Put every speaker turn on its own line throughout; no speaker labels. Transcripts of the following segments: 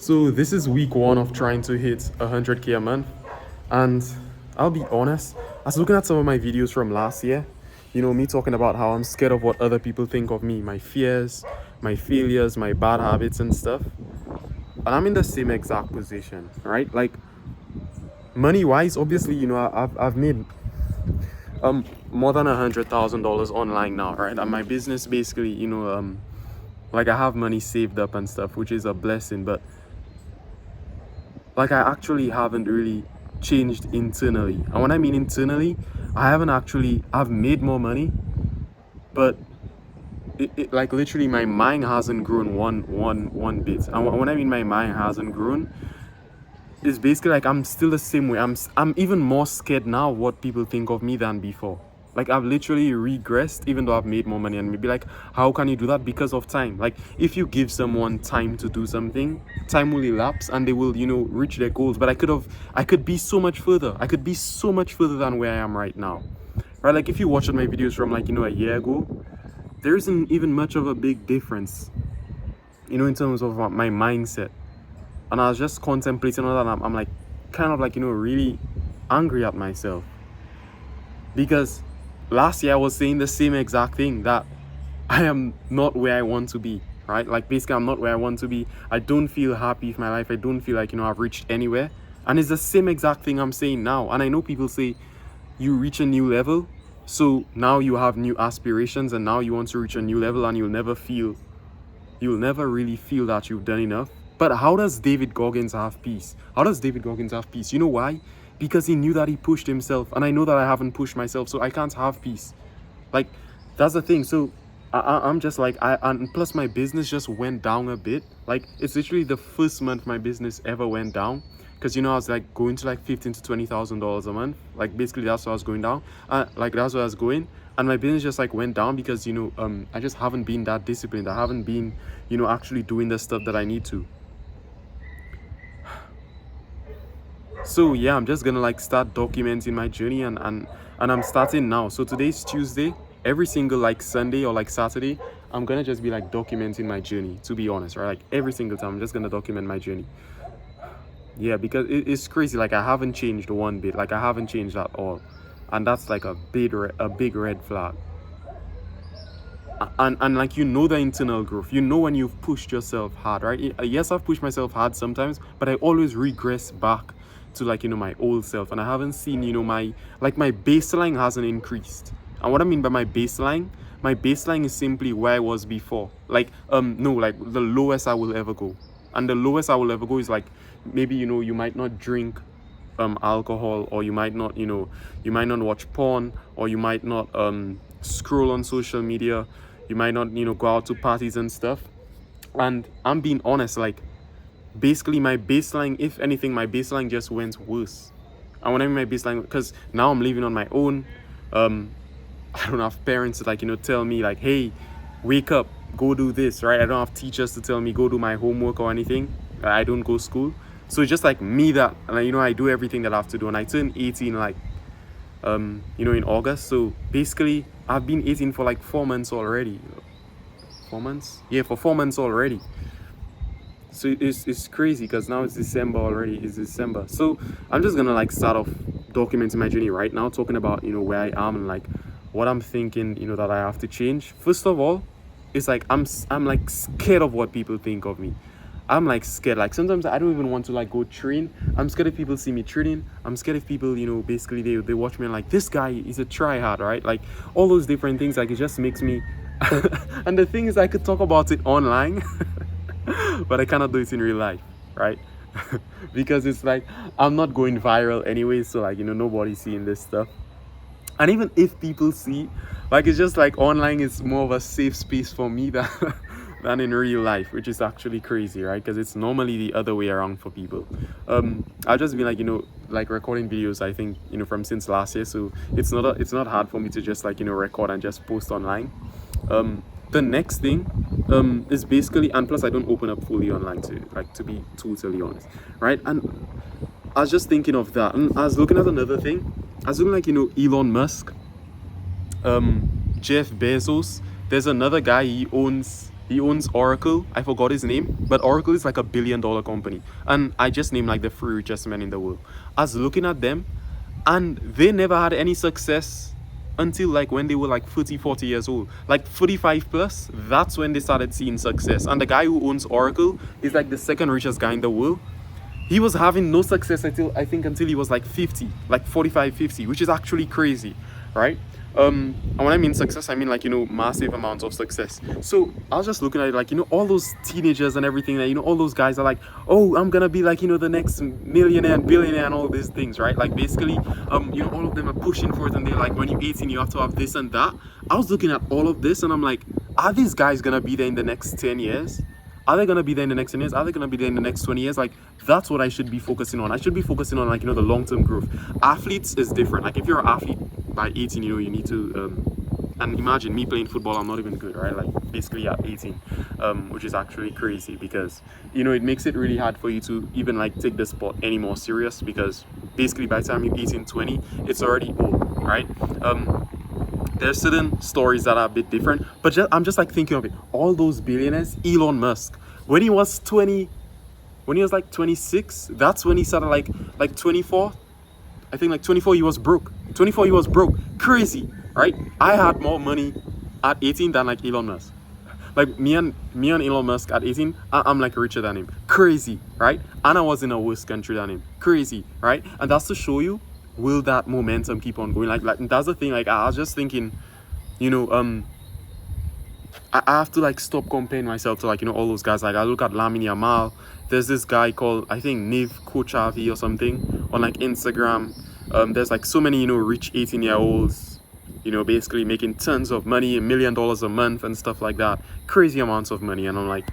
So this is week one of trying to hit 100K a month, and I'll be honest, I was looking at some of my videos from last year, me talking about how I'm scared of what other people think of me, my fears, my failures, my bad habits and stuff. And I'm in the same exact position, right? Like money wise, obviously, I've made more than $100,000 online now, right? And my business basically, like I have money saved up and stuff, which is a blessing, but like I actually haven't really changed internally. And when I mean internally, I've made more money, but like literally my mind hasn't grown one bit. And when I mean my mind hasn't grown, it's basically like I'm still the same way. I'm even more scared now of what people think of me than before. Like I've literally regressed even though I've made more money, and maybe like how can you do that? Because of time. Like if you give someone time to do something, time will elapse and they will, reach their goals. But I could be so much further. I could be so much further than where I am right now. Right? Like if you watched my videos from like, a year ago, there isn't even much of a big difference, in terms of my mindset. And I was just contemplating on that, and I'm like kind of like, really angry at myself. Because last year I was saying the same exact thing, that I am not where I want to be, right? Like basically I'm not where I want to be. I don't feel happy with my life. I don't feel like, I've reached anywhere. And it's the same exact thing I'm saying now. And I know people say you reach a new level, so now you have new aspirations and now you want to reach a new level, and you'll never really feel that you've done enough. But how does David Goggins have peace? How does David Goggins have peace? You know why? Because he knew that he pushed himself, and I know that I haven't pushed myself, so I can't have peace. Like that's the thing. So I'm just like and plus my business just went down a bit. Like it's literally the first month my business ever went down, because I was like going to like $15,000 to $20,000 a month. Like basically that's what I was going down. Like that's what I was going, and my business just like went down because I just haven't been that disciplined. I haven't been actually doing the stuff that I need to. So yeah, I'm just gonna like start documenting my journey, and I'm starting now. So today's Tuesday. Every single like Sunday or like Saturday, I'm gonna just be like documenting my journey, to be honest, right? Like every single time I'm just gonna document my journey. Yeah, because it's crazy. Like I haven't changed one bit. Like I haven't changed at all, and that's like a big red flag. And like the internal growth. When you've pushed yourself hard, right? Yes, I've pushed myself hard sometimes, but I always regress back to like my old self, and I haven't seen my baseline hasn't increased. And what I mean by my baseline is simply where I was before. Like no, like the lowest I will ever go. And the lowest I will ever go is like maybe you might not drink alcohol, or you might not you might not watch porn, or you might not scroll on social media, you might not go out to parties and stuff. And I'm being honest, like basically my baseline, if anything, my baseline just went worse. And when I mean my baseline, because now I'm living on my own, I don't have parents to like tell me like, hey, wake up, go do this, right? I don't have teachers to tell me go do my homework or anything. I don't go school. So it's just like me that I do everything that I have to do. And I turned 18 like in August. So basically I've been 18 for like 4 months already. 4 months? Yeah, for 4 months already. So it's crazy because now it's December already. It's December. So I'm just gonna like start off documenting my journey right now, talking about where I am and like what I'm thinking that I have to change. First of all, it's like I'm like scared of what people think of me. I'm like scared. Like sometimes I don't even want to like go train. I'm scared if people see me training. I'm scared if people basically they watch me and like, this guy is a tryhard, right? Like all those different things. Like it just makes me and the thing is, I could talk about it online but I cannot do it in real life, right? Because it's like I'm not going viral anyway, so like nobody's seeing this stuff. And even if people see, like it's just like online is more of a safe space for me than than in real life, which is actually crazy, right? Because it's normally the other way around for people. I've just been like like recording videos, I think from since last year, so it's not hard for me to just like record and just post online. The next thing is basically, and plus I don't open up fully online, to be totally honest, right? And I was just thinking of that, and I was looking at another thing. I was looking like Elon Musk, Jeff Bezos. There's another guy, he owns He owns Oracle. I forgot his name, but Oracle is like $1 billion company. And I just named like the three richest men in the world. I was looking at them, and they never had any success until like when they were like 30, 40 years old. Like 45 plus, that's when they started seeing success. And the guy who owns Oracle is like the second richest guy in the world. He was having no success until he was like 50, like 45, 50, which is actually crazy, right? And when I mean success, I mean like, massive amounts of success. So I was just looking at it like, all those teenagers and everything that, all those guys are like, oh, I'm gonna be like, the next millionaire and billionaire and all these things, right? Like basically, all of them are pushing for it, and they're like, when you're 18, you have to have this and that. I was looking at all of this and I'm like, are these guys gonna be there in the next 10 years? Are they going to be there in the next 10 years? Are they going to be there in the next 20 years? Like, that's what I should be focusing on. I should be focusing on, like, the long-term growth. Athletes is different. Like, if you're an athlete by 18, you need to, and imagine me playing football, I'm not even good, right? Like, basically at 18, which is actually crazy because, it makes it really hard for you to even, like, take the sport any more serious because basically by the time you're 18, 20, it's already old, right? There's certain stories that are a bit different, but I'm just like thinking of it. All those billionaires, Elon Musk, when he was like 26, that's when he started like 24. I think like 24 he was broke. 24 he was broke. Crazy, right? I had more money at 18 than like Elon Musk. Like me and Elon Musk at 18, I'm like richer than him. Crazy, right? And I was in a worse country than him. Crazy, right? And that's to show you, will that momentum keep on going? Like that's the thing. Like I was just thinking, I have to like stop comparing myself to like all those guys. Like I look at Lamine Yamal. There's this guy called, I think, Niv Kochavi or something on like Instagram. There's like so many rich 18-year-olds, basically making tons of money, $1 million a month and stuff like that. Crazy amounts of money, and I'm like,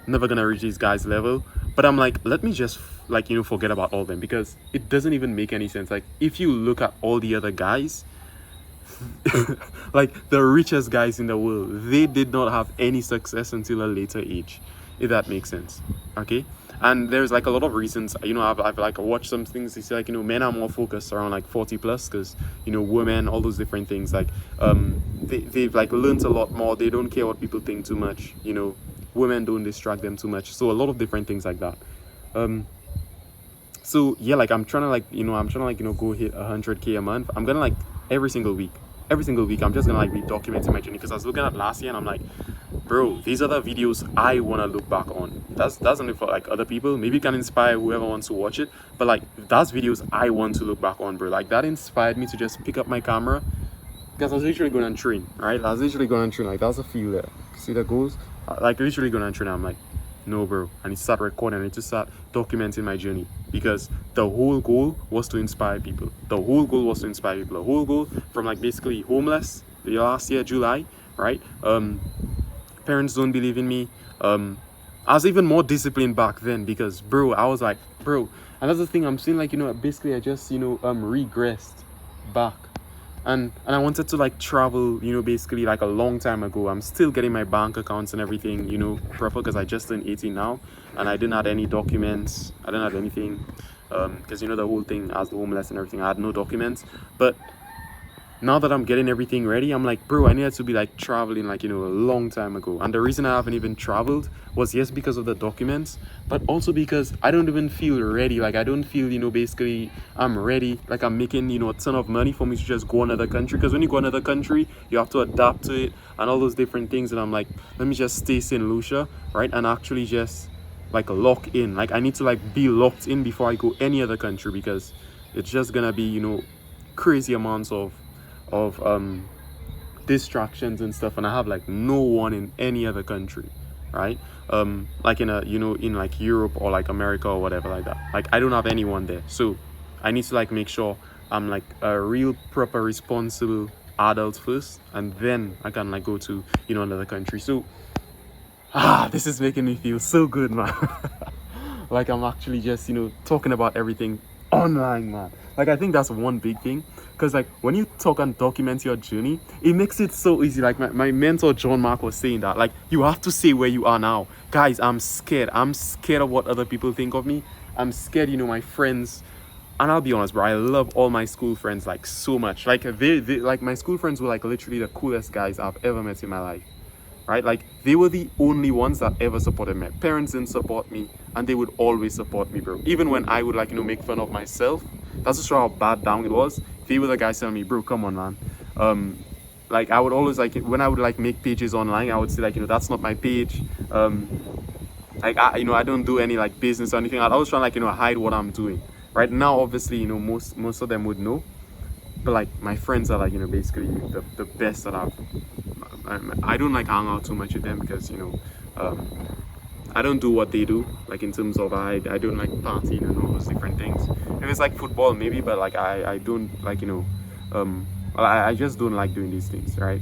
never gonna reach these guys' level. But I'm like, let me just like forget about all them, because it doesn't even make any sense. Like if you look at all the other guys, like the richest guys in the world, they did not have any success until a later age, if that makes sense. Okay. And there's like a lot of reasons. I've like watched some things. They say like men are more focused around like 40 plus because women, all those different things. Like they've like learned a lot more. They don't care what people think too much. Women don't distract them too much. So a lot of different things like that. So yeah, like I'm trying to like go hit 100K a month. I'm gonna like every single week I'm just gonna like be documenting my journey, because I was looking at last year and I'm like, bro, these are the videos I want to look back on. That's only for like other people. Maybe it can inspire whoever wants to watch it, but like that's videos I want to look back on, bro. Like that inspired me to just pick up my camera, because I was literally going to train, right? Like that was a feel there. See the goals? Like literally going to train. I'm like, no, bro, I need to start recording. I need to start documenting my journey, because the whole goal was to inspire people. The whole goal from like basically homeless the last year, July, right? Parents don't believe in me. I was even more disciplined back then, because bro, I was like, bro, and that's the thing, I'm saying like, basically I just, regressed back. And I wanted to like travel, basically like a long time ago. I'm still getting my bank accounts and everything, proper, because I just turned 18 now, and I didn't have any documents. I didn't have anything, because the whole thing as the homeless and everything, I had no documents. But now that I'm getting everything ready, I'm like, bro, I needed to be like traveling like, a long time ago. And the reason I haven't even traveled was, yes, because of the documents, but also because I don't even feel ready. Like I don't feel, basically I'm ready. Like I'm making, a ton of money for me to just go another country. Because when you go another country, you have to adapt to it and all those different things. And I'm like, let me just stay St. Lucia, right? And actually just like lock in. Like I need to like be locked in before I go any other country, because it's just gonna be, crazy amounts of distractions and stuff, and I have like no one in any other country, right? Like in in like Europe or like America or whatever like that. Like I don't have anyone there, so I need to like make sure I'm like a real proper responsible adult first, and then I can like go to another country. So this is making me feel so good, man. Like I'm actually just talking about everything online, man. Like I think that's one big thing, because like when you talk and document your journey, it makes it so easy. Like my mentor John Mark was saying that, like, you have to say where you are now. Guys, I'm scared of what other people think of me. I'm scared, my friends, and I'll be honest, bro, I love all my school friends like so much. Like they like my school friends were like literally the coolest guys I've ever met in my life. right? Like they were the only ones that ever supported me. Parents didn't support me, and they would always support me, bro. Even when I would like make fun of myself. That's just how bad down it was. They were the guys telling me, bro, come on, man. Like I would always like when I would like make pages online, I would say like that's not my page. Like I don't do any like business or anything. I was trying like hide what I'm doing. Right now, obviously, most of them would know, but like my friends are like basically the best that I don't like hang out too much with them because I don't do what they do, like in terms of I don't like partying and all those different things. If it's like football maybe, but like I don't like well, I just don't like doing these things, right?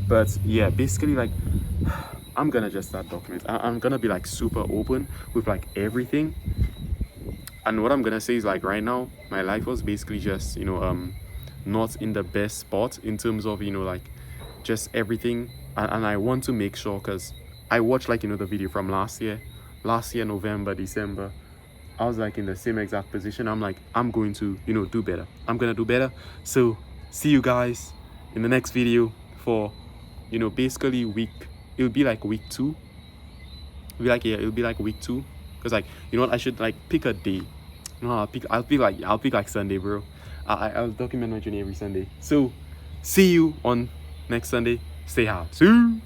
But yeah, basically like I'm gonna just start document. I'm gonna be like super open with like everything. And what I'm gonna say is like right now my life was basically just not in the best spot in terms of like just everything, and I want to make sure because I watched like the video from last year November, December. I was like in the same exact position. I'm like I'm going to do better. I'm gonna do better. So see you guys in the next video for basically it'll be like week 2. It'll be like week 2 because like what, I should like pick a day. No, I'll pick like Sunday, bro. I'll document my journey every Sunday. So see you on next Sunday. Stay hard. See you.